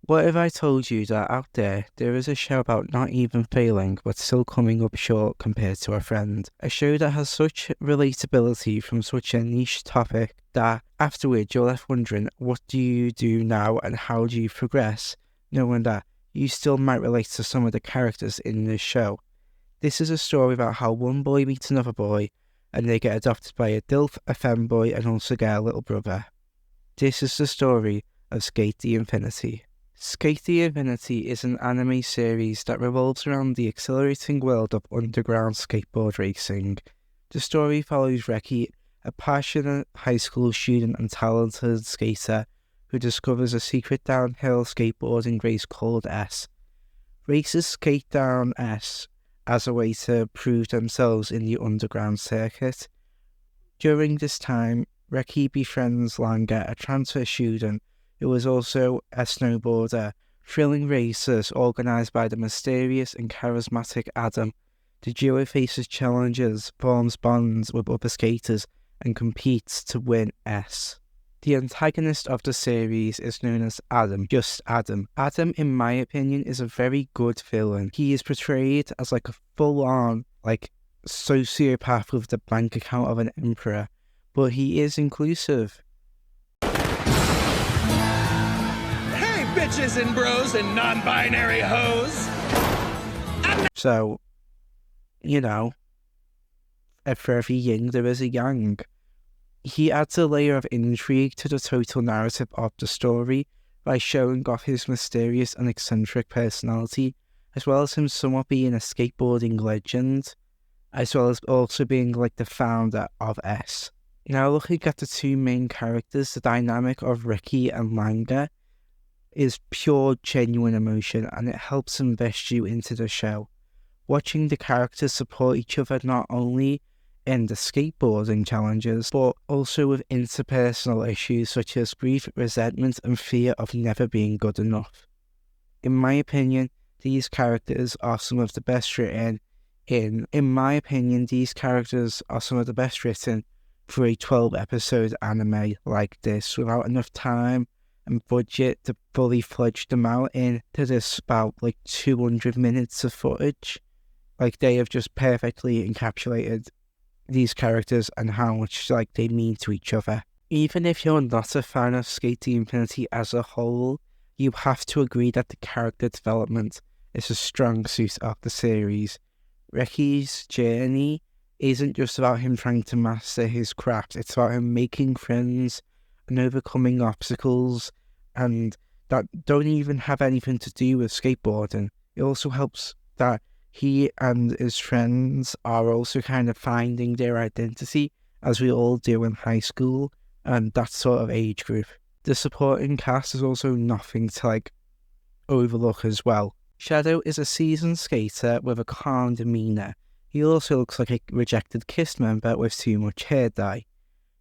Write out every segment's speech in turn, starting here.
What if I told you that out there is a show about not even failing but still coming up short compared to a friend? A show that has such relatability from such a niche topic that afterwards you're left wondering, what do you do now and how do you progress, knowing that you still might relate to some of the characters in this show. This is a story about how one boy meets another boy and they get adopted by a DILF, a femboy, and also get a little brother. This is the story of SK8 the Infinity. SK8 the Infinity is an anime series that revolves around the exhilarating world of underground skateboard racing. The story follows Reki, a passionate high school student and talented skater who discovers a secret downhill skateboarding race called S. Racers skate down S as a way to prove themselves in the underground circuit. During this time, Reki befriends Langa, a transfer student who is also a snowboarder, thrilling races organised by the mysterious and charismatic Adam. The duo faces challenges, forms bonds with other skaters, and competes to win S. The antagonist of the series is known as Adam, just Adam. Adam, in my opinion, is a very good villain. He is portrayed as like a full-on, sociopath with the bank account of an emperor, but he is inclusive. Bitches and bros and non-binary hoes. So, for every yin there is a yang. He adds a layer of intrigue to the total narrative of the story by showing off his mysterious and eccentric personality, as well as him somewhat being a skateboarding legend, as well as also being like the founder of S. Now, looking at the two main characters, the dynamic of Reki and Langa is pure, genuine emotion, and it helps invest you into the show. Watching the characters support each other not only in the skateboarding challenges, but also with interpersonal issues such as grief, resentment, and fear of never being good enough. In my opinion, these characters are some of the best written for a 12-episode anime like this, without enough time and budget to fully fledge them out into this about 200 minutes of footage. They have just perfectly encapsulated these characters and how much they mean to each other. Even if you're not a fan of SK8 the Infinity as a whole, you have to agree that the character development is a strong suit of the series. Reki's journey isn't just about him trying to master his craft, it's about him making friends and overcoming obstacles and that don't even have anything to do with skateboarding. It also helps that he and his friends are also kind of finding their identity, as we all do in high school and that sort of age group. The supporting cast is also nothing to overlook as well. Shadow is a seasoned skater with a calm demeanour. He also looks like a rejected KISS member with too much hair dye.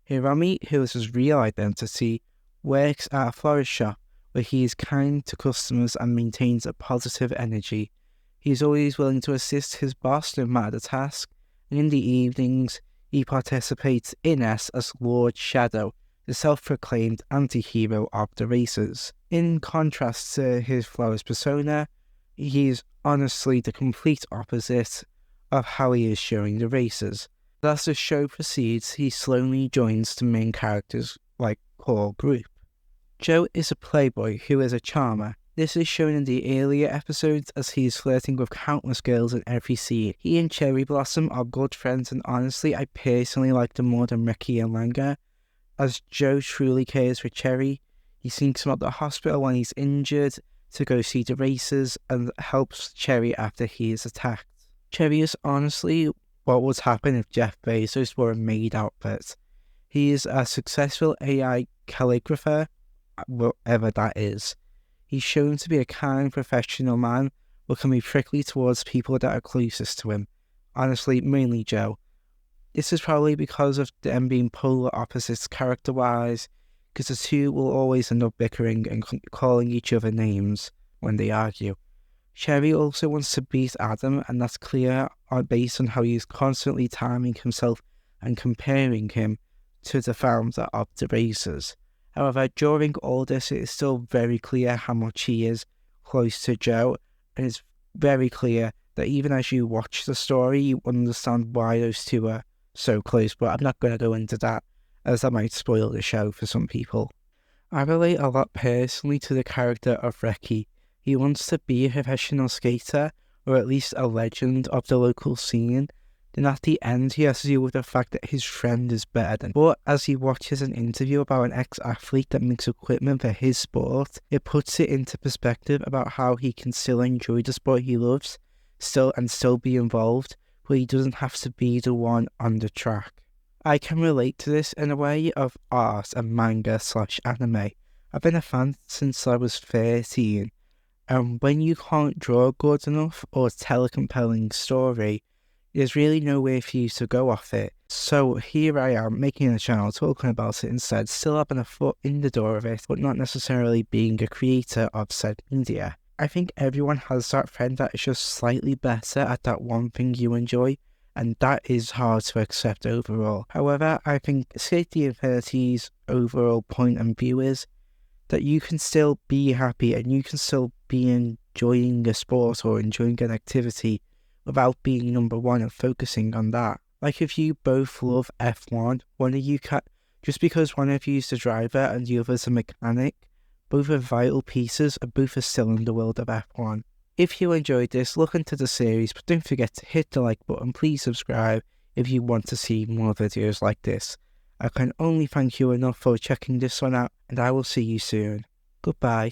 Hiromi, who is his real identity, works at a florist shop where he is kind to customers and maintains a positive energy. He is always willing to assist his boss no matter the task, and in the evenings he participates in S as Lord Shadow, the self-proclaimed anti-hero of the races. In contrast to his florist persona, he is honestly the complete opposite of how he is showing the races. As the show proceeds, he slowly joins the main characters' core group. Joe is a playboy who is a charmer. This is shown in the earlier episodes as he is flirting with countless girls in every scene. He and Cherry Blossom are good friends, and honestly I personally like them more than Reki and Langa, as Joe truly cares for Cherry. He seeks him at the hospital when he's injured to go see the races and helps Cherry after he is attacked. Cherry is honestly what would happen if Jeff Bezos wore a maid outfit. He is a successful AI calligrapher, whatever that is. He's shown to be a kind, professional man, but can be prickly towards people that are closest to him. Honestly, mainly Joe. This is probably because of them being polar opposites character-wise, because the two will always end up bickering and calling each other names when they argue. Cherry also wants to beat Adam, and that's clear based on how he's constantly timing himself and comparing him to the founder of the races. However, during all this, it is still very clear how much he is close to Joe, and it's very clear that even as you watch the story, you understand why those two are so close, but I'm not going to go into that, as that might spoil the show for some people. I relate a lot personally to the character of Reki. He wants to be a professional skater, or at least a legend of the local scene. Then at the end, he has to deal with the fact that his friend is better than him. But as he watches an interview about an ex-athlete that makes equipment for his sport, it puts it into perspective about how he can still enjoy the sport he loves, still be involved, but he doesn't have to be the one on the track. I can relate to this in a way of art and manga/anime. I've been a fan since I was 13, and when you can't draw good enough or tell a compelling story, there's really nowhere for you to go off it. So here I am making a channel talking about it instead, still having a foot in the door of it, but not necessarily being a creator of said media. I think everyone has that friend that is just slightly better at that one thing you enjoy, and that is hard to accept overall. However, I think SK8 the Infinity's overall point and view is that you can still be happy and you can still be enjoying a sport or enjoying an activity without being number one and focusing on that. Like if you both love F1, just because one of you is the driver and the other is a mechanic, both are vital pieces and both are still in the world of F1. If you enjoyed this, look into the series, but don't forget to hit the like button. Please subscribe if you want to see more videos like this. I can only thank you enough for checking this one out, and I will see you soon. Goodbye.